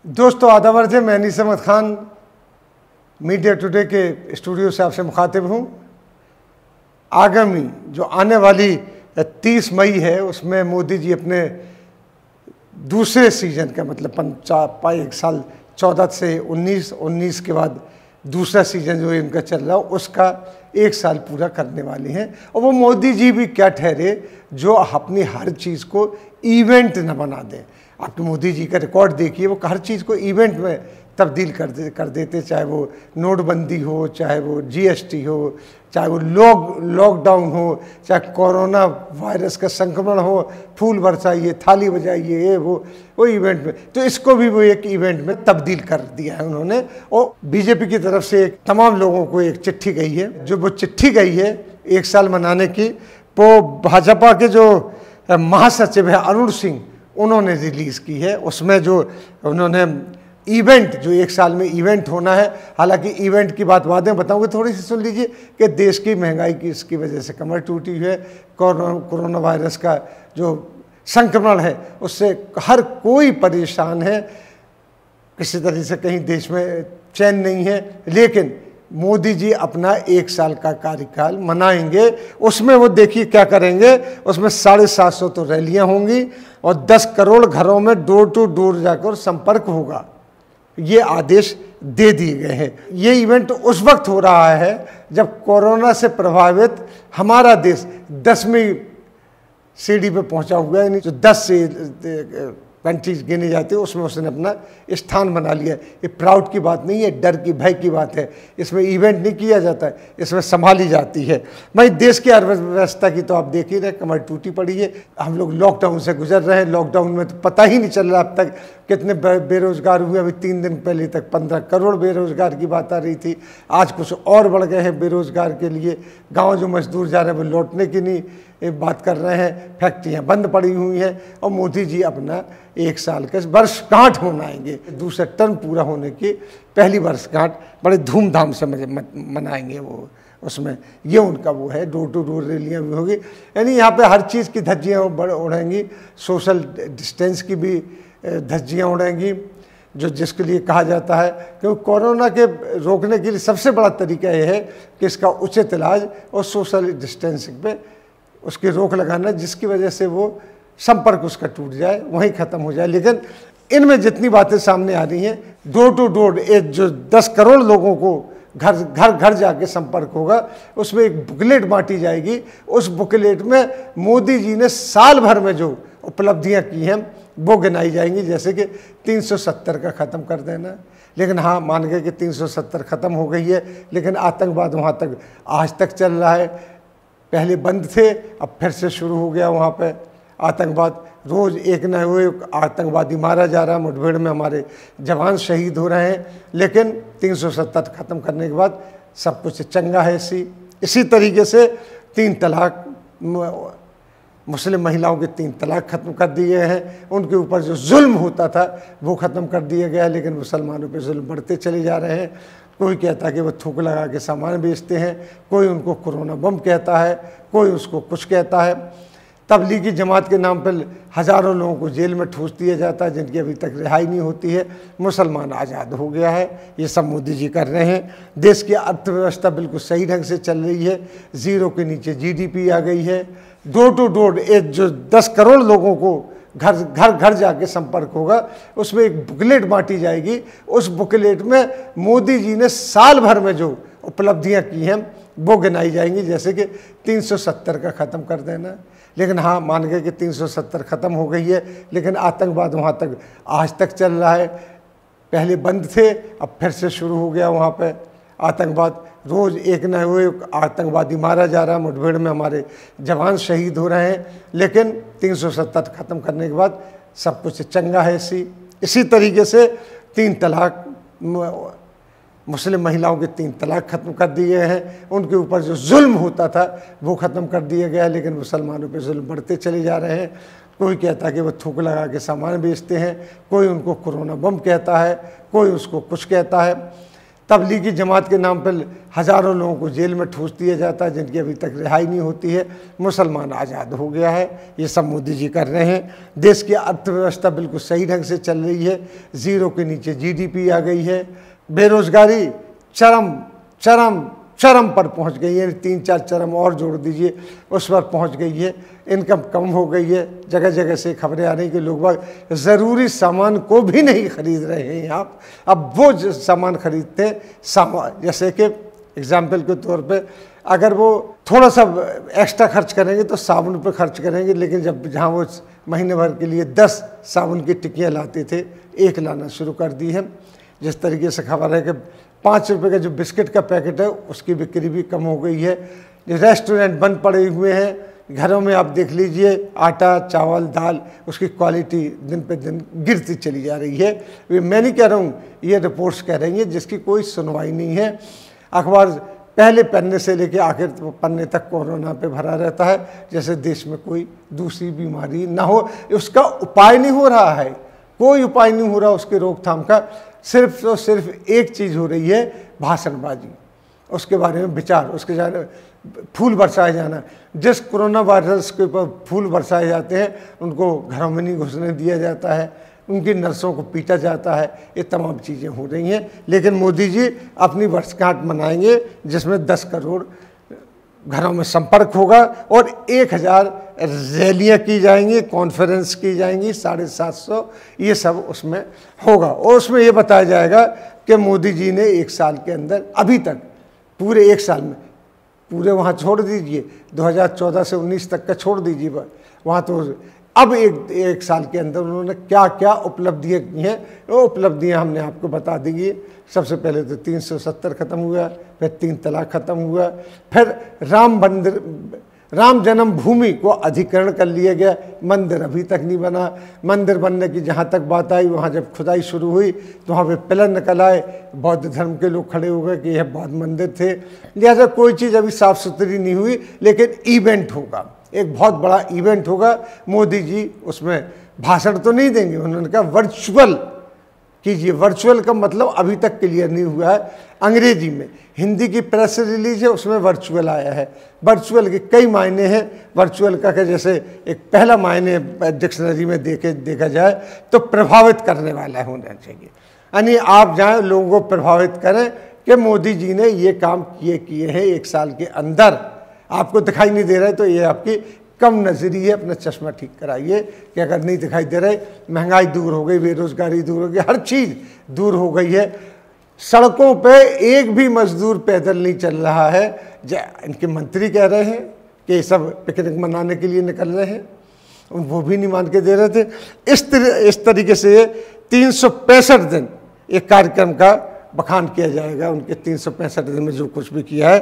दोस्तों आदाब अर्ज़ है, मैं अनीस अहमद ख़ान मीडिया टुडे के स्टूडियो से आपसे मुखातिब हूँ। आगामी जो आने वाली 30 मई है उसमें मोदी जी अपने दूसरे सीजन का मतलब 1 साल 14 से 19 के बाद दूसरा सीजन जो इनका चल रहा है उसका 1 साल पूरा करने वाले हैं। और वो मोदी जी भी क्या ठहरे जो अपनी हर चीज़ को इवेंट न बना दें। आप तो मोदी जी का रिकॉर्ड देखिए, वो हर चीज़ को इवेंट में तब्दील कर देते, चाहे वो नोटबंदी हो, चाहे वो जीएसटी हो, चाहे वो लॉकडाउन हो, चाहे कोरोना वायरस का संक्रमण हो, फूल बरसाइए, थाली बजाइए, ये वो इवेंट में। तो इसको भी वो एक इवेंट में तब्दील कर दिया है उन्होंने। और बीजेपी की तरफ से तमाम लोगों को एक चिट्ठी गई है, जो वो चिट्ठी गई है 1 साल मनाने की, वो भाजपा के जो महासचिव है अरुण सिंह उन्होंने रिलीज़ की है। उसमें जो उन्होंने इवेंट जो 1 साल में इवेंट होना है, हालांकि इवेंट की बात बाद में बताऊंगी, थोड़ी सी सुन लीजिए कि देश की महंगाई की इसकी वजह से कमर टूटी हुई है। कोरोना वायरस का जो संक्रमण है उससे हर कोई परेशान है, किसी तरह से कहीं देश में चैन नहीं है। लेकिन मोदी जी अपना 1 साल का कार्यकाल मनाएंगे। उसमें वो देखिए क्या करेंगे, उसमें 750 तो रैलियां होंगी और 10 करोड़ घरों में डोर टू डोर जाकर संपर्क होगा। ये आदेश दे दिए गए हैं। ये इवेंट उस वक्त हो रहा है जब कोरोना से प्रभावित हमारा देश 10वीं सीढ़ी पे पहुंचा हुआ है, यानी जो 10 से कंट्रीज गिनी जाती है उसमें उसने अपना स्थान बना लिया। ये प्राउड की बात नहीं है, डर की भय की बात है। इसमें इवेंट नहीं किया जाता है, इसमें संभाली जाती है। भाई देश की अर्थव्यवस्था की तो आप देख ही रहे, कमर टूटी पड़ी है। हम लोग लॉकडाउन से गुजर रहे हैं, लॉकडाउन में तो पता ही नहीं चल रहा अब तक कितने बेरोजगार हुए। अभी 3 दिन पहले तक 15 करोड़ बेरोजगार की बात आ रही थी, आज कुछ और बढ़ गए हैं बेरोजगार के लिए। गाँव जो मजदूर जा रहे हैं वो लौटने की नहीं बात कर रहे हैं, फैक्ट्रियाँ बंद पड़ी हुई हैं। और मोदी जी अपना 1 साल का वर्षगांठ मनाएंगे, दूसरा टर्म पूरा होने की पहली वर्षगांठ बड़े धूमधाम से मनाएंगे वो। उसमें ये उनका वो है, डोर टू डोर रैलियाँ भी होगी, यानी यहाँ पे हर चीज़ की धज्जियाँ उड़ेंगी। सोशल डिस्टेंस की भी धज्जियाँ उड़ेंगी, जो जिसके लिए कहा जाता है, क्योंकि कोरोना के रोकने के लिए सबसे बड़ा तरीका यह है कि इसका उचित इलाज और सोशल डिस्टेंसिंग पे उसकी रोक लगाना, जिसकी वजह से वो संपर्क उसका टूट जाए, वहीं ख़त्म हो जाए। लेकिन इनमें जितनी बातें सामने आ रही हैं, डोर टू डोर जो 10 करोड़ लोगों को घर जाके संपर्क होगा, उसमें एक बुकलेट बांटी जाएगी। उस बुकलेट में मोदी जी ने साल भर में जो उपलब्धियां की हैं वो गिनाई जाएंगी, जैसे कि 370 का ख़त्म कर देना। लेकिन हाँ, मान गए कि 370 ख़त्म हो गई है, लेकिन आतंकवाद वहाँ तक आज तक चल रहा है। पहले बंद थे, अब फिर से शुरू हो गया वहाँ पे आतंकवाद। रोज़ एक न एक आतंकवादी मारा जा रहा है, मुठभेड़ में हमारे जवान शहीद हो रहे हैं। लेकिन 370 ख़त्म करने के बाद सब कुछ चंगा है। इसी तरीके से 3 तलाक, मुस्लिम महिलाओं के 3 तलाक ख़त्म कर दिए हैं। उनके ऊपर जो जुल्म होता था वो ख़त्म कर दिया गया, लेकिन मुसलमानों पे जुल्म बढ़ते चले जा रहे हैं। कोई कहता है कि वो थूक लगा के सामान बेचते हैं, कोई उनको कोरोना बम कहता है, कोई उसको कुछ कहता है। तबलीगी जमात के नाम पर हज़ारों लोगों को जेल में ठूस दिया जाता है, जिनकी अभी तक रिहाई नहीं होती है। मुसलमान आज़ाद हो गया है, ये सब मोदी जी कर रहे हैं। देश की अर्थव्यवस्था बिल्कुल सही ढंग से चल रही है, 0 के नीचे जीडीपी आ गई है। डोर टू डोर जो 10 करोड़ लोगों को घर जाके संपर्क होगा, उसमें एक बुकलेट बांटी जाएगी। उस बुकलेट में मोदी जी ने साल भर में जो उपलब्धियां की हैं वो गिनाई जाएंगी, जैसे कि 370 का ख़त्म कर देना। लेकिन हाँ, मान गए कि 370 ख़त्म हो गई है, लेकिन आतंकवाद वहाँ तक आज तक चल रहा है। पहले बंद थे, अब फिर से शुरू हो गया वहाँ पे आतंकवाद। रोज़ एक न एक आतंकवादी मारा जा रहा है, मुठभेड़ में हमारे जवान शहीद हो रहे हैं। लेकिन 370 ख़त्म करने के बाद सब कुछ चंगा है। इसी तरीके से 3 तलाक, मुस्लिम महिलाओं के 3 तलाक ख़त्म कर दिए हैं। उनके ऊपर जो जुल्म होता था वो ख़त्म कर दिया गया, लेकिन मुसलमानों पे जुल्म बढ़ते चले जा रहे हैं। कोई कहता है कि वो थूक लगा के सामान बेचते हैं, कोई उनको कोरोना बम कहता है, कोई उसको कुछ कहता है। तबलीगी जमात के नाम पर हज़ारों लोगों को जेल में ठूस दिया जाता है जिनकी अभी तक रिहाई नहीं होती है। मुसलमान आज़ाद हो गया है, ये सब मोदी जी कर रहे हैं। देश की अर्थव्यवस्था बिल्कुल सही ढंग से चल रही है, ज़ीरो के नीचे GDP आ गई है। बेरोज़गारी चरम चरम चरम पर पहुंच गई है, 3-4 चरम और जोड़ दीजिए, उस पर पहुंच गई है। इनकम कम हो गई है। जगह जगह से खबरें आ रही कि लोग ज़रूरी सामान को भी नहीं खरीद रहे हैं। आप अब वो सामान खरीदते हैं, जैसे कि एग्जाम्पल के तौर पे अगर वो थोड़ा सा एक्स्ट्रा खर्च करेंगे तो साबुन पे खर्च करेंगे, लेकिन जब जहाँ वो महीने भर के लिए 10 साबुन की टिक्कियाँ लाते थे, 1 लाना शुरू कर दी है। जिस तरीके से खबर है कि 5 रुपये का जो बिस्किट का पैकेट है उसकी बिक्री भी कम हो गई है। रेस्टोरेंट बंद पड़े हुए हैं, घरों में आप देख लीजिए आटा चावल दाल उसकी क्वालिटी दिन पे दिन गिरती चली जा रही है। मैं नहीं कह रहा हूँ, ये रिपोर्ट्स कह रही हैं जिसकी कोई सुनवाई नहीं है। अखबार पहले पन्ने से लेकर आखिर पन्ने तक कोरोना पे भरा रहता है, जैसे देश में कोई दूसरी बीमारी ना हो। उसका उपाय नहीं हो रहा है, कोई उपाय नहीं हो रहा उसके रोकथाम का। सिर्फ तो सिर्फ एक चीज़ हो रही है, भाषणबाजी, उसके बारे में विचार, उसके जाने फूल बरसाए जाना। जिस कोरोना वायरस के ऊपर फूल बरसाए जाते हैं उनको घरों में नहीं घुसने दिया जाता है, उनकी नर्सों को पीटा जाता है। ये तमाम चीज़ें हो रही हैं। लेकिन मोदी जी अपनी वर्षगांठ मनाएंगे जिसमें 10 करोड़ घरों में संपर्क होगा और 1000 रैलियाँ की जाएंगी, कॉन्फ्रेंस की जाएंगी, 750 ये सब उसमें होगा। और उसमें ये बताया जाएगा कि मोदी जी ने 1 साल के अंदर अभी तक पूरे 1 साल में पूरे वहाँ छोड़ दीजिए 2014 से 19 तक का छोड़ दीजिए, वहाँ तो अब एक साल के अंदर उन्होंने क्या क्या उपलब्धियाँ की हैं वो उपलब्धियाँ हमने आपको बता देंगी। सबसे पहले तो 370 ख़त्म हुआ, फिर 3 तलाक ख़त्म हुआ, फिर राम जन्मभूमि को अधिग्रहण कर लिया गया। मंदिर अभी तक नहीं बना। मंदिर बनने की जहाँ तक बात आई, वहाँ जब खुदाई शुरू हुई तो वहाँ पे पिलर निकल आए, बौद्ध धर्म के लोग खड़े हो गए कि यह बौद्ध मंदिर थे। लिहाजा कोई चीज़ अभी साफ़ सुथरी नहीं हुई, लेकिन इवेंट होगा, एक बहुत बड़ा इवेंट होगा। मोदी जी उसमें भाषण तो नहीं देंगे, उन्होंने कहा वर्चुअल कीजिए। वर्चुअल का मतलब अभी तक क्लियर नहीं हुआ है। अंग्रेजी में, हिंदी की प्रेस रिलीज है उसमें वर्चुअल आया है। वर्चुअल के कई मायने हैं वर्चुअल का, जैसे एक पहला मायने डिक्शनरी में देखा जाए तो प्रभावित करने वाला होना चाहिए, यानी आप जाएं लोगों को प्रभावित करें कि मोदी जी ने ये काम किए हैं 1 साल के अंदर। आपको दिखाई नहीं दे रहा है तो ये आपकी कम नजरी है, अपना चश्मा ठीक कराइए कि अगर नहीं दिखाई दे रहे। महंगाई दूर हो गई, बेरोजगारी दूर हो गई, हर चीज़ दूर हो गई है। सड़कों पे एक भी मजदूर पैदल नहीं चल रहा है। इनके मंत्री कह रहे हैं कि सब पिकनिक मनाने के लिए निकल रहे हैं, वो भी नहीं मान के दे रहे थे। इस तरीके से 365 दिन एक कार्यक्रम का बखान किया जाएगा, उनके 365 दिन में जो कुछ भी किया है।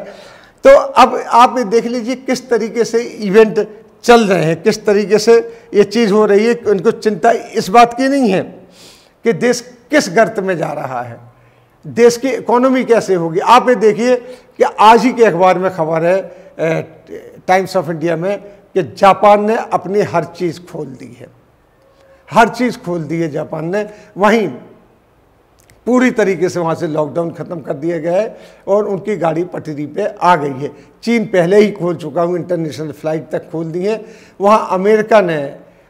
तो अब आप देख लीजिए किस तरीके से इवेंट चल रहे हैं, किस तरीके से ये चीज़ हो रही है। उनको चिंता इस बात की नहीं है कि देश किस गर्त में जा रहा है, देश की इकोनॉमी कैसे होगी। आप ये देखिए कि आज ही के अखबार में खबर है टाइम्स ऑफ इंडिया में कि जापान ने अपनी हर चीज़ खोल दी है, हर चीज़ खोल दी है जापान ने। वहीं पूरी तरीके से वहाँ से लॉकडाउन ख़त्म कर दिया गया है और उनकी गाड़ी पटरी पे आ गई है। चीन पहले ही खोल चुका हूँ, इंटरनेशनल फ़्लाइट तक खोल दी है। वहाँ अमेरिका ने,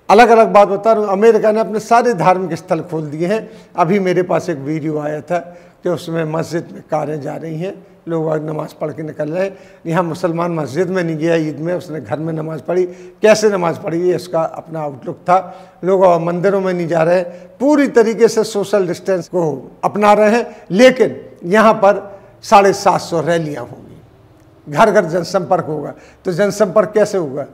अलग अलग बात बता रहा हूँ, अमेरिका ने अपने सारे धार्मिक स्थल खोल दिए हैं। अभी मेरे पास एक वीडियो आया था कि उसमें मस्जिद में कारें जा रही हैं, लोग आज नमाज़ पढ़ के निकल रहे हैं। यहाँ मुसलमान मस्जिद में नहीं गया ईद में, उसने घर में नमाज़ पढ़ी। कैसे नमाज़ पढ़ी ये उसका अपना आउटलुक था। लोग मंदिरों में नहीं जा रहे, पूरी तरीके से सोशल डिस्टेंस को अपना रहे हैं। लेकिन यहाँ पर 750 रैलियाँ होंगी, घर घर जनसंपर्क होगा। तो जनसंपर्क कैसे होगा?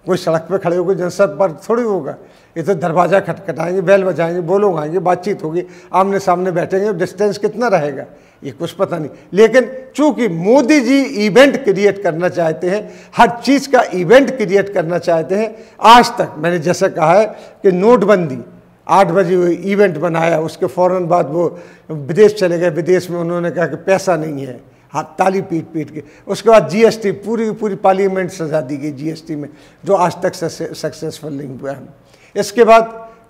कोई सड़क पे खड़े होकर जनसंपर्क थोड़ी होगा, ये तो दरवाज़ा खटखटाएंगे, बेल बजाएंगे, बोलो गाएंगे, बातचीत होगी, आमने सामने बैठेंगे। डिस्टेंस कितना रहेगा ये कुछ पता नहीं। लेकिन चूंकि मोदी जी इवेंट क्रिएट करना चाहते हैं, हर चीज़ का इवेंट क्रिएट करना चाहते हैं। आज तक मैंने जैसा कहा है कि नोटबंदी 8 बजे वो इवेंट बनाया, उसके फ़ौरन बाद वो विदेश चले गए। विदेश में उन्होंने कहा कि पैसा नहीं है, हाथ ताली पीट पीट के। उसके बाद जीएसटी, पूरी पार्लियामेंट सजा दी गई जीएसटी में, जो आज तक सक्सेसफुल नहीं हुआ है। इसके बाद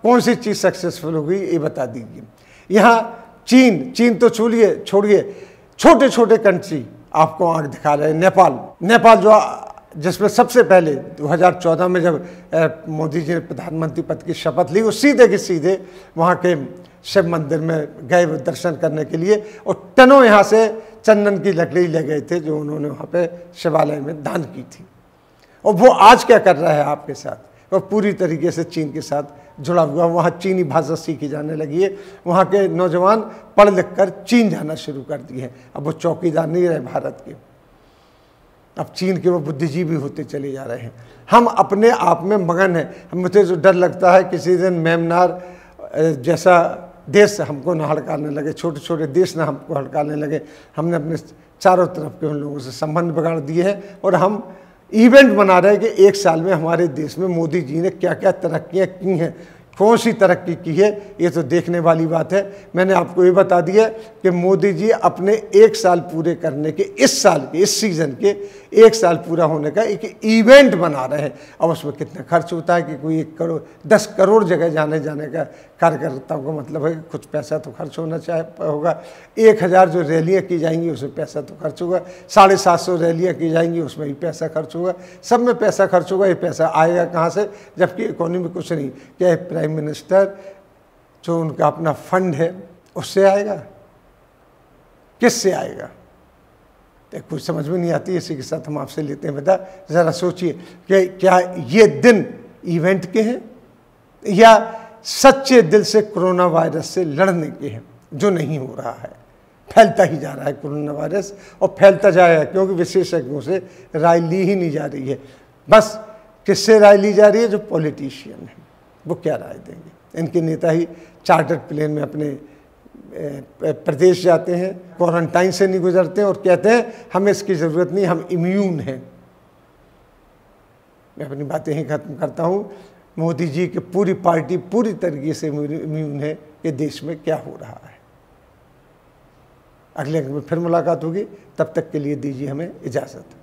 कौन सी चीज़ सक्सेसफुल हो गई ये बता दीजिए। यहाँ चीन तो छोड़िए, छोटे छोटे कंट्री आपको आंख दिखा रहे हैं। नेपाल जो जिसमें सबसे पहले 2014 में जब मोदी जी ने प्रधानमंत्री पद की शपथ ली, वो सीधे के सीधे वहाँ के शिव मंदिर में गए दर्शन करने के लिए, और टनों यहाँ से चंदन की लकड़ी ले गए थे जो उन्होंने वहाँ पे शिवालय में दान की थी। और वो आज क्या कर रहा है आपके साथ, वो पूरी तरीके से चीन के साथ जुड़ा हुआ। वहाँ चीनी भाषा सीखी जाने लगी है, वहाँ के नौजवान पढ़ लिख कर चीन जाना शुरू कर दिए हैं। अब वो चौकीदार नहीं रहे भारत के, अब चीन के वो बुद्धिजीवी होते चले जा रहे हैं। हम अपने आप में मगन हैं। मुझे जो डर लगता है किसी दिन म्यांमार जैसा देश हमको ना हड़काने लगे, छोटे छोटे देश ना हमको हड़काने लगे। हमने अपने चारों तरफ के उन लोगों से संबंध बिगाड़ दिए हैं, और हम इवेंट बना रहे हैं कि एक साल में हमारे देश में मोदी जी ने क्या क्या तरक्कियाँ की हैं, कौन सी तरक्की की है, ये तो देखने वाली बात है। मैंने आपको ये बता दिया कि मोदी जी अपने एक साल पूरे करने के, इस साल के, इस सीज़न के एक साल पूरा होने का एक इवेंट बना रहे हैं। अब उसमें कितना खर्च होता है कि कोई 1 करोड़ 10 करोड़ जगह जाने का कार्यकर्ताओं का मतलब है कि कुछ पैसा तो खर्च होना होगा। 1000 जो रैलियाँ की जाएंगी उसमें पैसा तो खर्च होगा, 750 रैलियाँ की जाएंगी उसमें भी पैसा खर्च होगा, सब में पैसा खर्च होगा। ये पैसा आएगा कहाँ से, जबकि इकोनॉमी में कुछ नहीं। क्या प्राइम मिनिस्टर जो उनका अपना फंड है उससे आएगा, किससे आएगा, तो कुछ समझ में नहीं आती। इसी के साथ हम आपसे लेते हैं बता, ज़रा सोचिए कि क्या ये दिन इवेंट के हैं या सच्चे दिल से कोरोना वायरस से लड़ने के हैं, जो नहीं हो रहा है। फैलता ही जा रहा है कोरोना वायरस, और फैलता जाएगा क्योंकि विशेषज्ञों से राय ली ही नहीं जा रही है। बस किससे राय ली जा रही है, जो पॉलिटिशियन हैं वो क्या राय देंगे। इनके नेता ही चार्टर्ड प्लेन में अपने प्रदेश जाते हैं, क्वारंटाइन से नहीं गुजरते हैं और कहते हैं हमें इसकी ज़रूरत नहीं, हम इम्यून हैं। मैं अपनी बातें ही खत्म करता हूँ। मोदी जी की पूरी पार्टी पूरी तरीके से इम्यून है कि देश में क्या हो रहा है। अगले अंक में फिर मुलाकात होगी, तब तक के लिए दीजिए हमें इजाज़त।